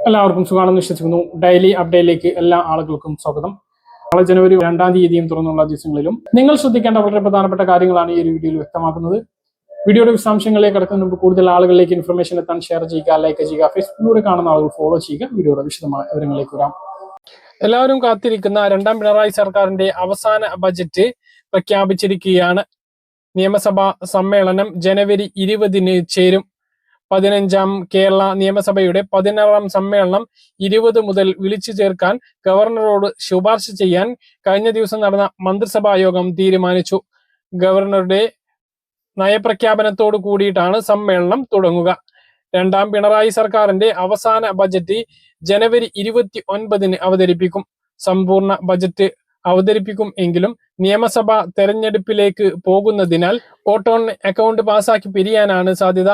എല്ലാവർക്കും സുഖമാണെന്ന് വിശ്വസിക്കുന്നു. ഡെയിലി അപ്ഡേറ്റിലേക്ക് എല്ലാ ആളുകൾക്കും സ്വാഗതം. നാളെ ജനുവരി 2-ാം തീയതിയും തുറന്നുള്ള ദിവസങ്ങളിലും നിങ്ങൾ ശ്രദ്ധിക്കേണ്ട വളരെ പ്രധാനപ്പെട്ട കാര്യങ്ങളാണ് ഈ ഒരു വീഡിയോയിൽ വ്യക്തമാക്കുന്നത്. വീഡിയോയുടെ വിശദാംശങ്ങളിലേക്ക് കടക്കുന്നതിന് മുമ്പ് കൂടുതൽ ആളുകളിലേക്ക് ഇൻഫർമേഷൻ എത്താൻ ഷെയർ ചെയ്യുക, ലൈക്ക് ചെയ്യുക, ഫേസ്ബുക്കിലൂടെ കാണുന്ന ആളുകൾ ഫോളോ ചെയ്യുക. വീഡിയോയുടെ വിശദമായ വിവരങ്ങളിലേക്ക് വരാം. എല്ലാവരും കാത്തിരിക്കുന്ന രണ്ടാം പിണറായി സർക്കാരിന്റെ അവസാന ബജറ്റ് പ്രഖ്യാപിച്ചിരിക്കുകയാണ്. നിയമസഭാ സമ്മേളനം ജനുവരി 20-ന് ചേരും. 15ാം കേരള നിയമസഭയുടെ 16ാം സമ്മേളനം 20 മുതൽ വിളിച്ചു ചേർക്കാൻ ഗവർണറോട് ശുപാർശ ചെയ്യാൻ കഴിഞ്ഞ ദിവസം നടന്ന മന്ത്രിസഭാ യോഗം തീരുമാനിച്ചു. ഗവർണറുടെ നയപ്രഖ്യാപനത്തോടു കൂടിയിട്ടാണ് സമ്മേളനം തുടങ്ങുക. രണ്ടാം പിണറായി സർക്കാരിന്റെ അവസാന ബജറ്റ് ജനുവരി 29-ന് അവതരിപ്പിക്കും. സമ്പൂർണ്ണ ബജറ്റ് അവതരിപ്പിക്കും എങ്കിലും നിയമസഭാ തെരഞ്ഞെടുപ്പിലേക്ക് പോകുന്നതിനാൽ വോട്ട് ഓൺ അക്കൗണ്ട് പാസാക്കി പിരിയാനാണ് സാധ്യത.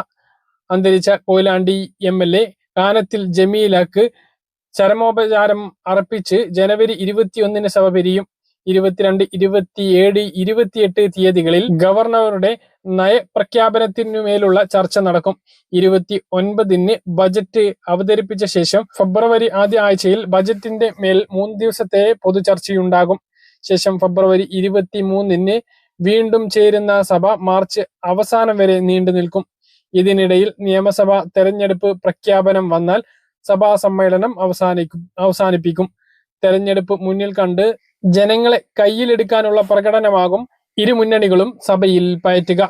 അന്തരിച്ച കൊയിലാണ്ടി MLA കാനത്തിൽ ജമീലക്ക് ചരമോപചാരം അർപ്പിച്ച് ജനുവരി 21-ന് സഭ പിരിയും. 22, 27, 28 തീയതികളിൽ ഗവർണറുടെ നയപ്രഖ്യാപനത്തിനുമേലുള്ള ചർച്ച നടക്കും. 29-ന് ബജറ്റ് അവതരിപ്പിച്ച ശേഷം ഫെബ്രുവരി ആദ്യ ആഴ്ചയിൽ ബജറ്റിന്റെ മേൽ 3 ദിവസത്തെ പൊതുചർച്ചയുണ്ടാകും. ശേഷം ഫെബ്രുവരി 23-ന് വീണ്ടും ചേരുന്ന സഭ മാർച്ച് അവസാനം വരെ നീണ്ടു നിൽക്കും. ഇതിനിടയിൽ നിയമസഭാ തെരഞ്ഞെടുപ്പ് പ്രഖ്യാപനം വന്നാൽ സഭാ സമ്മേളനം അവസാനിപ്പിക്കും. തെരഞ്ഞെടുപ്പ് മുന്നിൽ കണ്ട് ജനങ്ങളെ കയ്യിലെടുക്കാനുള്ള പ്രകടനമാകും ഇരു മുന്നണികളും സഭയിൽ പയറ്റുക.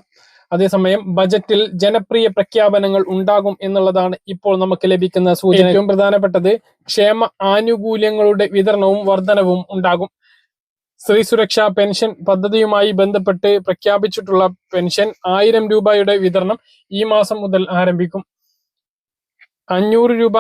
അതേസമയം ബജറ്റിൽ ജനപ്രിയ പ്രഖ്യാപനങ്ങൾ ഉണ്ടാകും എന്നുള്ളതാണ് ഇപ്പോൾ നമുക്ക് ലഭിക്കുന്ന സൂചന. ഏറ്റവും പ്രധാനപ്പെട്ടത് ക്ഷേമ ആനുകൂല്യങ്ങളുടെ വിതരണവും വർധനവും ഉണ്ടാകും. സ്ത്രീ സുരക്ഷാ പെൻഷൻ പദ്ധതിയുമായി ബന്ധപ്പെട്ട് പ്രഖ്യാപിച്ചിട്ടുള്ള പെൻഷൻ 1000 രൂപയുടെ വിതരണം ഈ മാസം മുതൽ ആരംഭിക്കും. 500 രൂപ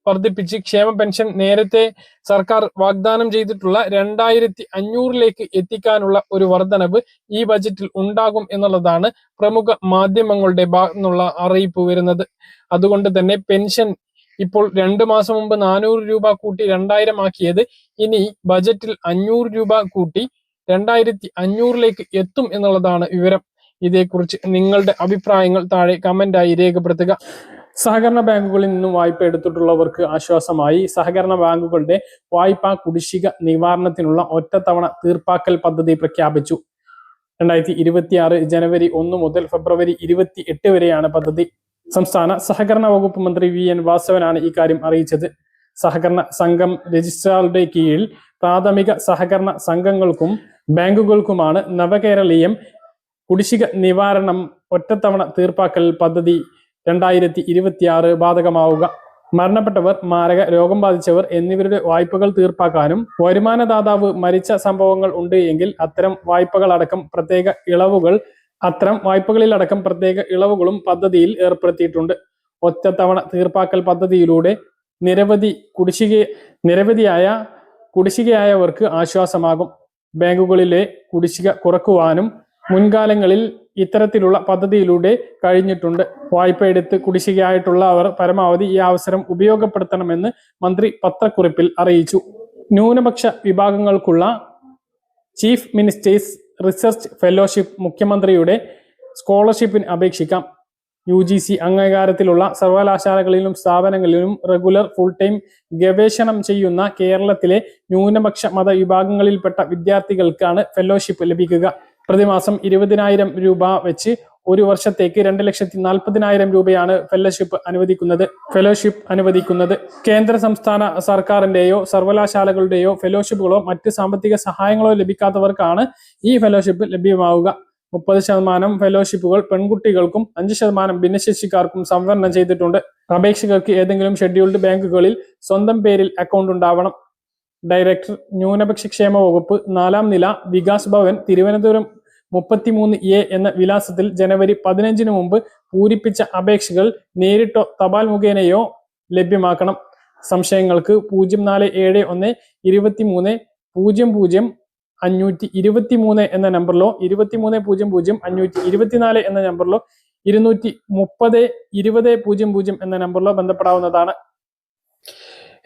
വർദ്ധിപ്പിച്ച് ക്ഷേമ പെൻഷൻ നേരത്തെ സർക്കാർ വാഗ്ദാനം ചെയ്തിട്ടുള്ള 2500-ലേക്ക് എത്തിക്കാനുള്ള ഒരു വർധനവ് ഈ ബജറ്റിൽ ഉണ്ടാകും എന്നുള്ളതാണ് പ്രമുഖ മാധ്യമങ്ങളുടെ ഭാഗത്തു നിന്നുള്ള അറിയിപ്പ് വരുന്നത്. അതുകൊണ്ട് തന്നെ പെൻഷൻ ഇപ്പോൾ 2 മാസം മുമ്പ് 400 രൂപ കൂട്ടി 2000 ആക്കിയത് ഇനി ബജറ്റിൽ 500 രൂപ കൂട്ടി 2500-ലേക്ക് എത്തും എന്നുള്ളതാണ് വിവരം. ഇതേക്കുറിച്ച് നിങ്ങളുടെ അഭിപ്രായങ്ങൾ താഴെ കമന്റായി രേഖപ്പെടുത്തുക. സഹകരണ ബാങ്കുകളിൽ നിന്നും വായ്പ എടുത്തിട്ടുള്ളവർക്ക് ആശ്വാസമായി സഹകരണ ബാങ്കുകളുടെ വായ്പാ കുടിശ്ശിക നിവാരണത്തിനുള്ള ഒറ്റത്തവണ തീർപ്പാക്കൽ പദ്ധതി പ്രഖ്യാപിച്ചു. 2026 ജനുവരി 1 മുതൽ ഫെബ്രുവരി 28 വരെയാണ് പദ്ധതി. സംസ്ഥാന സഹകരണ വകുപ്പ് മന്ത്രി VN വാസവനാണ് ഇക്കാര്യം അറിയിച്ചത്. സഹകരണ സംഘം രജിസ്ട്രാറുടെ കീഴിൽ പ്രാഥമിക സഹകരണ സംഘങ്ങൾക്കും ബാങ്കുകൾക്കുമാണ് നവകേരളീയം കുടിശ്ശിക നിവാരണം ഒറ്റത്തവണ തീർപ്പാക്കൽ പദ്ധതി 2026 ബാധകമാവുക. മരണപ്പെട്ടവർ, മാരക രോഗം ബാധിച്ചവർ എന്നിവരുടെ വായ്പകൾ തീർപ്പാക്കാനും വരുമാനദാതാവ് മരിച്ച സംഭവങ്ങൾ ഉണ്ട് എങ്കിൽ അത്തരം വായ്പകളിലടക്കം പ്രത്യേക ഇളവുകളും പദ്ധതിയിൽ ഏർപ്പെടുത്തിയിട്ടുണ്ട്. ഒറ്റത്തവണ തീർപ്പാക്കൽ പദ്ധതിയിലൂടെ നിരവധിയായ കുടിശ്ശികയായവർക്ക് ആശ്വാസമാകും. ബാങ്കുകളിലെ കുടിശ്ശിക കുറക്കുവാനും മുൻകാലങ്ങളിൽ ഇത്തരത്തിലുള്ള പദ്ധതിയിലൂടെ കഴിഞ്ഞിട്ടുണ്ട്. വായ്പ എടുത്ത് കുടിശ്ശികയായിട്ടുള്ളവർ പരമാവധി ഈ അവസരം ഉപയോഗപ്പെടുത്തണമെന്ന് മന്ത്രി പത്രക്കുറിപ്പിൽ അറിയിച്ചു. ന്യൂനപക്ഷ വിഭാഗങ്ങൾക്കുള്ള ചീഫ് മിനിസ്റ്റേഴ്സ് റിസർച്ച് ഫെലോഷിപ്പ് മുഖ്യമന്ത്രിയുടെ സ്കോളർഷിപ്പിന് അപേക്ഷിക്കാം. UGC അംഗീകാരത്തിലുള്ള സർവകലാശാലകളിലും സ്ഥാപനങ്ങളിലും റെഗുലർ ഫുൾ ടൈം ഗവേഷണം ചെയ്യുന്ന കേരളത്തിലെ ന്യൂനപക്ഷ മതവിഭാഗങ്ങളിൽപ്പെട്ട വിദ്യാർത്ഥികൾക്കാണ് ഫെലോഷിപ്പ് ലഭിക്കുക. പ്രതിമാസം 20,000 രൂപ വെച്ച് ഒരു വർഷത്തേക്ക് 2,40,000 രൂപയാണ് ഫെലോഷിപ്പ് അനുവദിക്കുന്നത്. കേന്ദ്ര സംസ്ഥാന സർക്കാരിന്റെയോ സർവകലാശാലകളുടെയോ ഫെലോഷിപ്പുകളോ മറ്റ് സാമ്പത്തിക സഹായങ്ങളോ ലഭിക്കാത്തവർക്കാണ് ഈ ഫെലോഷിപ്പ് ലഭ്യമാവുക. 30% ഫെലോഷിപ്പുകൾ പെൺകുട്ടികൾക്കും 5% ഭിന്നശേഷിക്കാർക്കും സംവരണം ചെയ്തിട്ടുണ്ട്. അപേക്ഷകർക്ക് ഏതെങ്കിലും ഷെഡ്യൂൾഡ് ബാങ്കുകളിൽ സ്വന്തം പേരിൽ അക്കൗണ്ട് ഉണ്ടാവണം. ഡയറക്ടർ, ന്യൂനപക്ഷ ക്ഷേമ വകുപ്പ്, 4ാം നില, വികാസ് ഭവൻ, തിരുവനന്തപുരം 33A എന്ന വിലാസത്തിൽ ജനുവരി 15-ന് മുമ്പ് പൂരിപ്പിച്ച അപേക്ഷകൾ നേരിട്ടോ തപാൽ മുഖേനയോ ലഭ്യമാക്കണം. സംശയങ്ങൾക്ക് 0471 23 00 523 എന്ന നമ്പറിലോ 2300 524 എന്ന നമ്പറിലോ 230 2000 എന്ന നമ്പറിലോ ബന്ധപ്പെടാവുന്നതാണ്.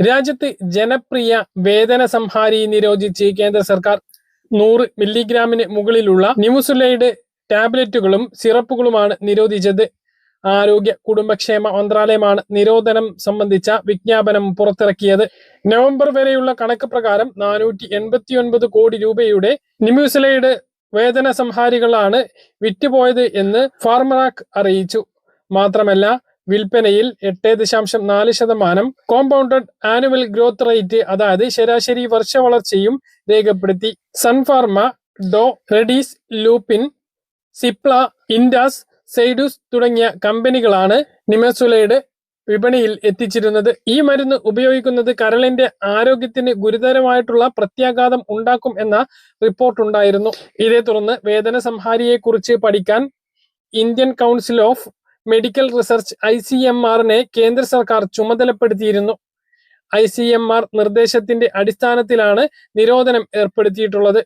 രാജ്യത്ത് ജനപ്രിയ വേദന സംഹാരി നിരോധിച്ച് കേന്ദ്ര സർക്കാർ. 100 മില്ലിഗ്രാമിന് മുകളിലുള്ള നിമുസുലൈഡ് ടാബ്ലറ്റുകളും സിറപ്പുകളുമാണ് നിരോധിച്ചത്. ആരോഗ്യ കുടുംബക്ഷേമ മന്ത്രാലയമാണ് നിരോധനം സംബന്ധിച്ച വിജ്ഞാപനം പുറത്തിറക്കിയത്. നവംബർ വരെയുള്ള കണക്ക് പ്രകാരം 489 കോടി രൂപയുടെ നിമ്യൂസിലൈഡ് വേദന സംഹാരികളാണ് വിറ്റുപോയത് എന്ന് ഫാർമറാക് അറിയിച്ചു. മാത്രമല്ല വിൽപ്പനയിൽ 8.4% കോമ്പൗണ്ടഡ് ആനുവൽ ഗ്രോത്ത് റേറ്റ്, അതായത് ശരാശരി വർഷ വളർച്ചയും രേഖപ്പെടുത്തി. സൺഫാർമ, ഡോ, റെഡീസ്, ലൂപ്പിൻ, സിപ്ല, ഇൻഡാസ്, സെയ്ഡൂസ് തുടങ്ങിയ കമ്പനികളാണ് നിമസുലൈഡ് വിപണിയിൽ എത്തിച്ചിരുന്നത്. ഈ മരുന്ന് ഉപയോഗിക്കുന്നത് കരളിന്റെ ആരോഗ്യത്തിന് ഗുരുതരമായിട്ടുള്ള പ്രത്യാഘാതം ഉണ്ടാക്കും എന്ന റിപ്പോർട്ടുണ്ടായിരുന്നു. ഇതേ തുടർന്ന് വേദന സംഹാരിയെക്കുറിച്ച് പഠിക്കാൻ Indian council of medical research ICMR-നെ കേന്ദ്ര സർക്കാർ ചുമതലപ്പെടുത്തിയിരുന്നു. ICMR നിർദ്ദേശത്തിന്റെ അടിസ്ഥാനത്തിലാണ് നിരോധനം ഏർപ്പെടുത്തിയിട്ടുള്ളത്.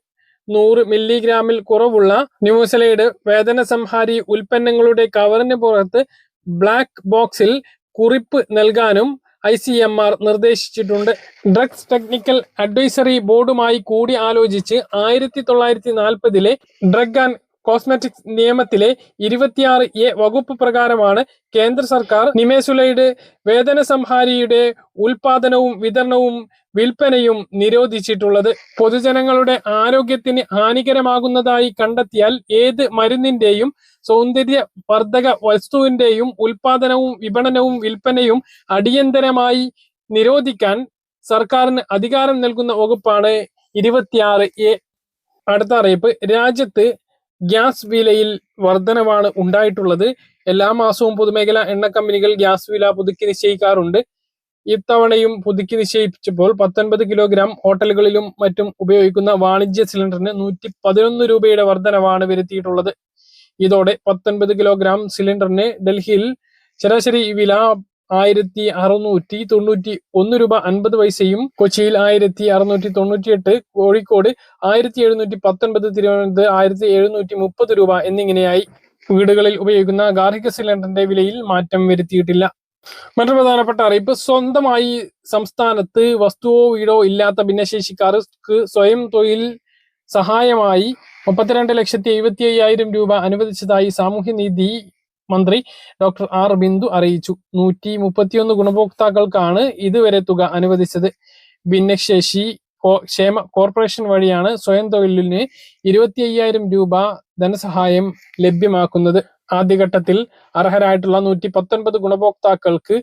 100 മില്ലിഗ്രാമിൽ കുറവുള്ള നിമൂസിലൈഡ് വേദന സംഹാരി ഉൽപ്പന്നങ്ങളുടെ കവറിന് പുറത്ത് ബ്ലാക്ക് ബോക്സിൽ കുറിപ്പ് നൽകാനും ICMR നിർദ്ദേശിച്ചിട്ടുണ്ട്. ഡ്രഗ്സ് ടെക്നിക്കൽ അഡ്വൈസറി ബോർഡുമായി കൂടി ആലോചിച്ച് 1940-ലെ ഡ്രഗ് ആൻഡ് കോസ്മെറ്റിക്സ് നിയമത്തിലെ 26A വകുപ്പ് പ്രകാരമാണ് കേന്ദ്ര സർക്കാർ നിമേസുലൈഡ് വേദന സംഹാരിയുടെ ഉൽപാദനവും വിതരണവും വിൽപ്പനയും നിരോധിച്ചിട്ടുള്ളത്. പൊതുജനങ്ങളുടെ ആരോഗ്യത്തിന് ഹാനികരമാകുന്നതായി കണ്ടെത്തിയാൽ ഏത് മരുന്നിന്റെയും സൗന്ദര്യവർദ്ധക വസ്തുവിന്റെയും ഉൽപാദനവും വിപണനവും വിൽപ്പനയും അടിയന്തരമായി നിരോധിക്കാൻ സർക്കാരിന് അധികാരം നൽകുന്ന വകുപ്പാണ് 26A. അടുത്ത അറിയിപ്പ്, രാജ്യത്ത് ഗ്യാസ് വിലയിൽ വർധനവാണ് ഉണ്ടായിട്ടുള്ളത്. എല്ലാ മാസവും പൊതുമേഖലാ എണ്ണ കമ്പനികൾ ഗ്യാസ് വില പുതുക്കി നിശ്ചയിക്കാറുണ്ട്. ഇത്തവണയും പുതുക്കി നിശ്ചയിച്ചപ്പോൾ 19 കിലോഗ്രാം ഹോട്ടലുകളിലും മറ്റും ഉപയോഗിക്കുന്ന വാണിജ്യ സിലിണ്ടറിന് 111 രൂപയുടെ വർധനവാണ് വരുത്തിയിട്ടുള്ളത്. ഇതോടെ 19 കിലോഗ്രാം സിലിണ്ടറിന് ഡൽഹിയിൽ ശരാശരി വില 1691 രൂപ 50 പൈസയും, കൊച്ചിയിൽ 1698, കോഴിക്കോട് 1719, തിരുവനന്തപുരത്ത് 1730 രൂപ എന്നിങ്ങനെയായി. വീടുകളിൽ ഉപയോഗിക്കുന്ന ഗാർഹിക സിലിണ്ടറിന്റെ വിലയിൽ മാറ്റം വരുത്തിയിട്ടില്ല. മറ്റൊരു പ്രധാനപ്പെട്ട അറിയിപ്പ്, സ്വന്തമായി സംസ്ഥാനത്ത് വസ്തുവോ വീടോ ഇല്ലാത്ത ഭിന്നശേഷിക്കാർക്ക് സ്വയം തൊഴിൽ സഹായമായി 32,75,000 രൂപ അനുവദിച്ചതായി സാമൂഹ്യനീതി മന്ത്രി ഡോക്ടർ ആർ ബിന്ദു അറിയിച്ചു. 131 ഗുണഭോക്താക്കൾക്കാണ് ഇതുവരെ തുക അനുവദിച്ചത്. ഭിന്നശേഷി ക്ഷേമ കോർപ്പറേഷൻ വഴിയാണ് സ്വയം തൊഴിലിന് 25,000 രൂപ ധനസഹായം ലഭ്യമാക്കുന്നത്. ആദ്യഘട്ടത്തിൽ അർഹരായിട്ടുള്ള 119 ഗുണഭോക്താക്കൾക്ക്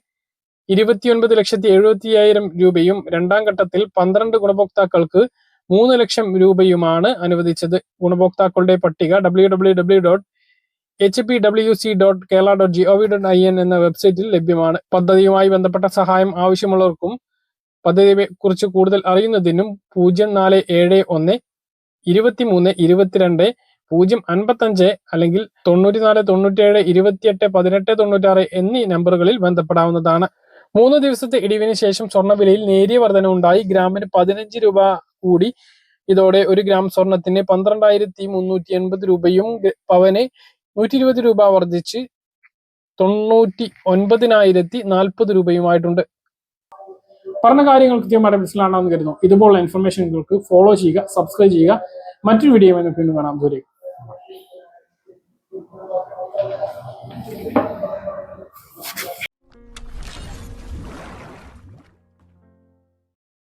29,70,000 രൂപയും രണ്ടാം ഘട്ടത്തിൽ 12 ഗുണഭോക്താക്കൾക്ക് 3 ലക്ഷം രൂപയുമാണ് അനുവദിച്ചത്. ഗുണഭോക്താക്കളുടെ പട്ടിക www.hpwc.kerala.gov.in എന്ന വെബ്സൈറ്റിൽ ലഭ്യമാണ്. പദ്ധതിയുമായി ബന്ധപ്പെട്ട സഹായം ആവശ്യമുള്ളവർക്കും പദ്ധതിയെ കുറിച്ച് കൂടുതൽ അറിയുന്നതിനും 0471 23 22 055 അല്ലെങ്കിൽ 94 97 28 18 96 എന്നീ നമ്പറുകളിൽ ബന്ധപ്പെടാവുന്നതാണ്. 3 ദിവസത്തെ ഇടിവിന് ശേഷം സ്വർണ്ണവിലയിൽ നേരിയ വർധനവുണ്ടായി. ഗ്രാമിന് 15 രൂപ കൂടി. ഇതോടെ 1 ഗ്രാം സ്വർണത്തിന് 12,380 രൂപയും പവന് 120 രൂപ വർദ്ധിച്ച് 99,040 രൂപയുമായിട്ടുണ്ട്. പറഞ്ഞ കാര്യങ്ങൾ കൃത്യമായിട്ട് മനസ്സിലാണെന്ന് കരുതുന്നു. ഇതുപോലുള്ള ഇൻഫർമേഷനുകൾക്ക് ഫോളോ ചെയ്യുക, സബ്സ്ക്രൈബ് ചെയ്യുക. മറ്റൊരു വീഡിയോ വീണ്ടും കാണാം. ദൂരെ